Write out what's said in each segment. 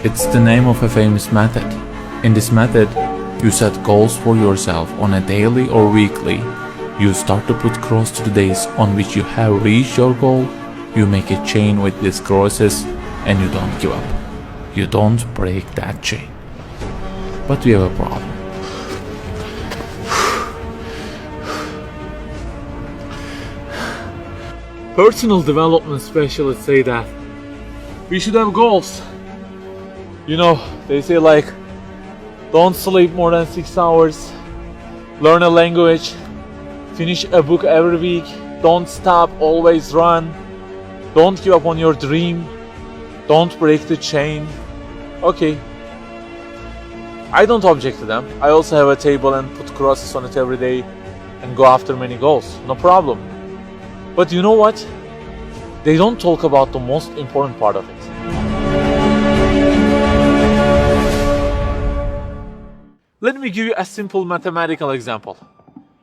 It's the name of a famous method. In this method, you set goals for yourself on a daily or weekly. You start to put cross to the days on which you have reached your goal. You make a chain with these crosses and you don't give up. You don't break that chain. But we have a problem. Personal development specialists say that we should have goals. You know, they say like, don't sleep more than 6 hours, learn a language, finish a book every week, don't stop, always run, don't give up on your dream, don't break the chain. Okay, I don't object to them. I also have a table and put crosses on it every day and go after many goals, no problem. But you know what? They don't talk about the most important part of it. Let me give you a simple mathematical example.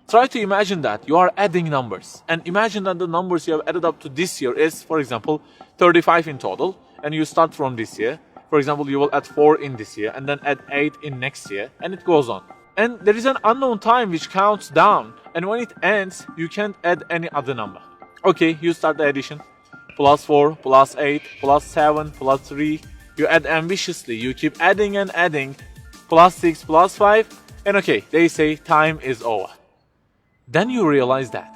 Try to imagine that you are adding numbers, and imagine that the numbers you have added up to this year is, for example, 35 in total, and you start from this year. For example, you will add 4 in this year, and then add 8 in next year, and it goes on. And there is an unknown time which counts down, and when it ends, you can't add any other number. Okay, you start the addition. Plus 4, plus 8, plus 7, plus 3. You add ambitiously, you keep adding and adding. Plus 6, plus 5, and okay, they say time is over. Then you realize that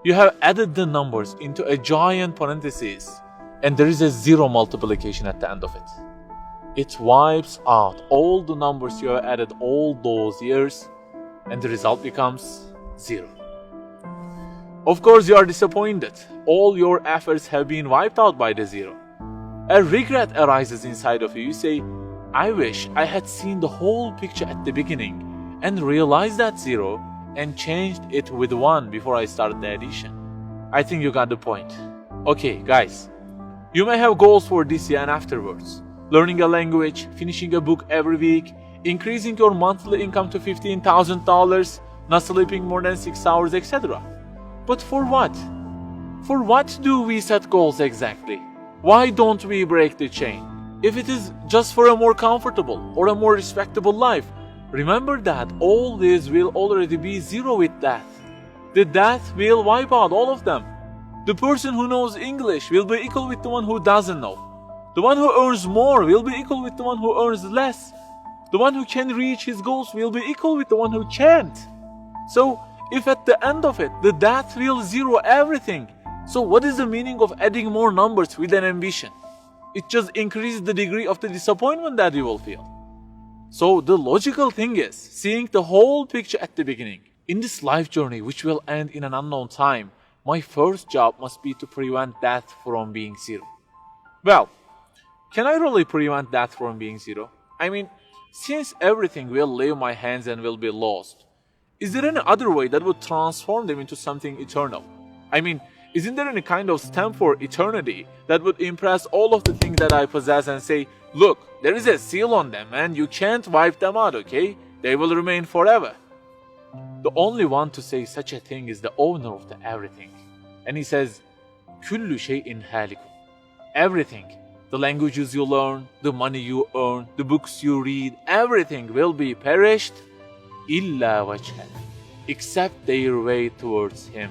you have added the numbers into a giant parenthesis, and there is a zero multiplication at the end of it. It wipes out all the numbers you have added all those years, and the result becomes 0. Of course, you are disappointed. All your efforts have been wiped out by the 0. A regret arises inside of you. You say, I wish I had seen the whole picture at the beginning and realized that 0 and changed it with 1 before I started the addition. I think you got the point. Okay, guys, you may have goals for this year and afterwards. Learning a language, finishing a book every week, increasing your monthly income to $15,000, not sleeping more than 6 hours, etc. But for what? For what do we set goals exactly? Why don't we break the chain? If it is just for a more comfortable or a more respectable life, remember that all this will already be 0 with death. The death will wipe out all of them. The person who knows English will be equal with the one who doesn't know. The one who earns more will be equal with the one who earns less. The one who can reach his goals will be equal with the one who can't. So, if at the end of it, the death will 0 everything, so what is the meaning of adding more numbers with an ambition? It just increases the degree of the disappointment that you will feel. So the logical thing is seeing the whole picture at the beginning. In this life journey, which will end in an unknown time, my first job must be to prevent death from being 0. Well, can I really prevent death from being 0? I mean, since everything will leave my hands and will be lost, is there any other way that would transform them into something eternal? I mean, isn't there any kind of stamp for eternity that would impress all of the things that I possess and say, look, there is a seal on them and you can't wipe them out, okay? They will remain forever. The only one to say such a thing is the owner of the everything. And he says, كُلُّ شَيْءٍ هَالِكٌ. Everything, the languages you learn, the money you earn, the books you read, everything will be perished, إِلَّا وَجْهَهُ, except their way towards Him.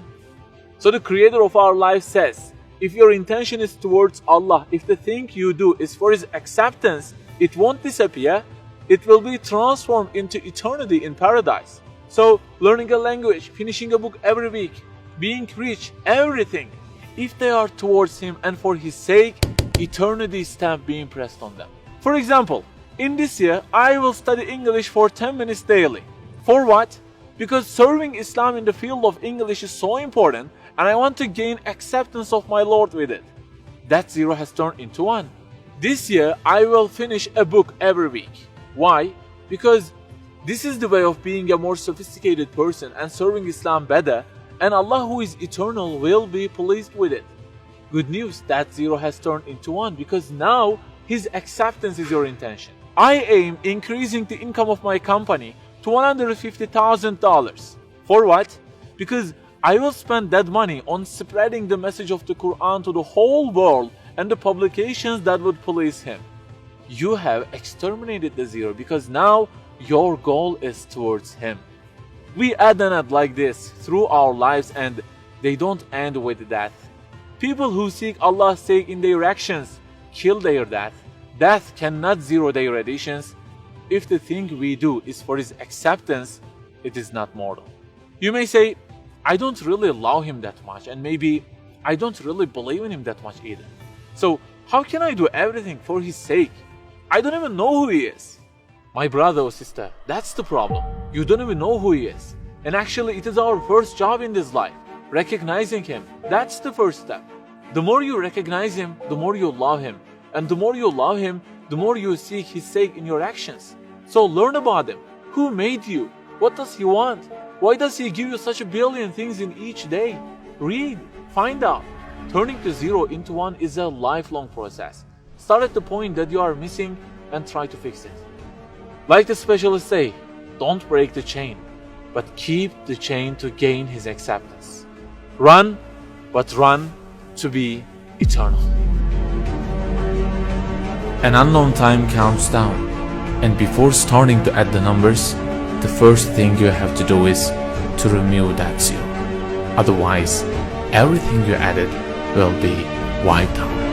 So the creator of our life says, if your intention is towards Allah, if the thing you do is for His acceptance, it won't disappear, it will be transformed into eternity in paradise. So learning a language, finishing a book every week, being rich, everything, if they are towards Him and for His sake, eternity stamp being pressed on them. For example, in this year, I will study English for 10 minutes daily. For what? Because serving Islam in the field of English is so important and I want to gain acceptance of my Lord with it. That 0 has turned into 1. This year, I will finish a book every week. Why? Because this is the way of being a more sophisticated person and serving Islam better, and Allah who is eternal will be pleased with it. Good news, that 0 has turned into 1 because now His acceptance is your intention. I aim increasing the income of my company to $150,000. For what? Because I will spend that money on spreading the message of the Quran to the whole world and the publications that would please Him. you have exterminated the zero, because now your goal is towards him. We add and add like this through our lives, and they don't end with death. People who seek Allah's sake in their actions kill their death. Death cannot zero their additions. If the thing we do is for his acceptance, it is not mortal. You may say, I don't really love him that much, and maybe I don't really believe in him that much either. So how can I do everything for his sake? I don't even know who he is. My brother or sister, that's the problem. You don't even know who he is. And actually, it is our first job in this life, recognizing him. That's the first step. The more you recognize him, the more you love him. And the more you love him, the more you seek his sake in your actions. So learn about him. Who made you? What does he want? Why does he give you such a billion things in each day? Read, find out. Turning the zero into one is a lifelong process. Start at the point that you are missing and try to fix it. Like the specialists say, don't break the chain, but keep the chain to gain his acceptance. Run, but run to be eternal. An unknown time counts down, and before starting to add the numbers, the first thing you have to do is to remove that zero. Otherwise, everything you added will be wiped out.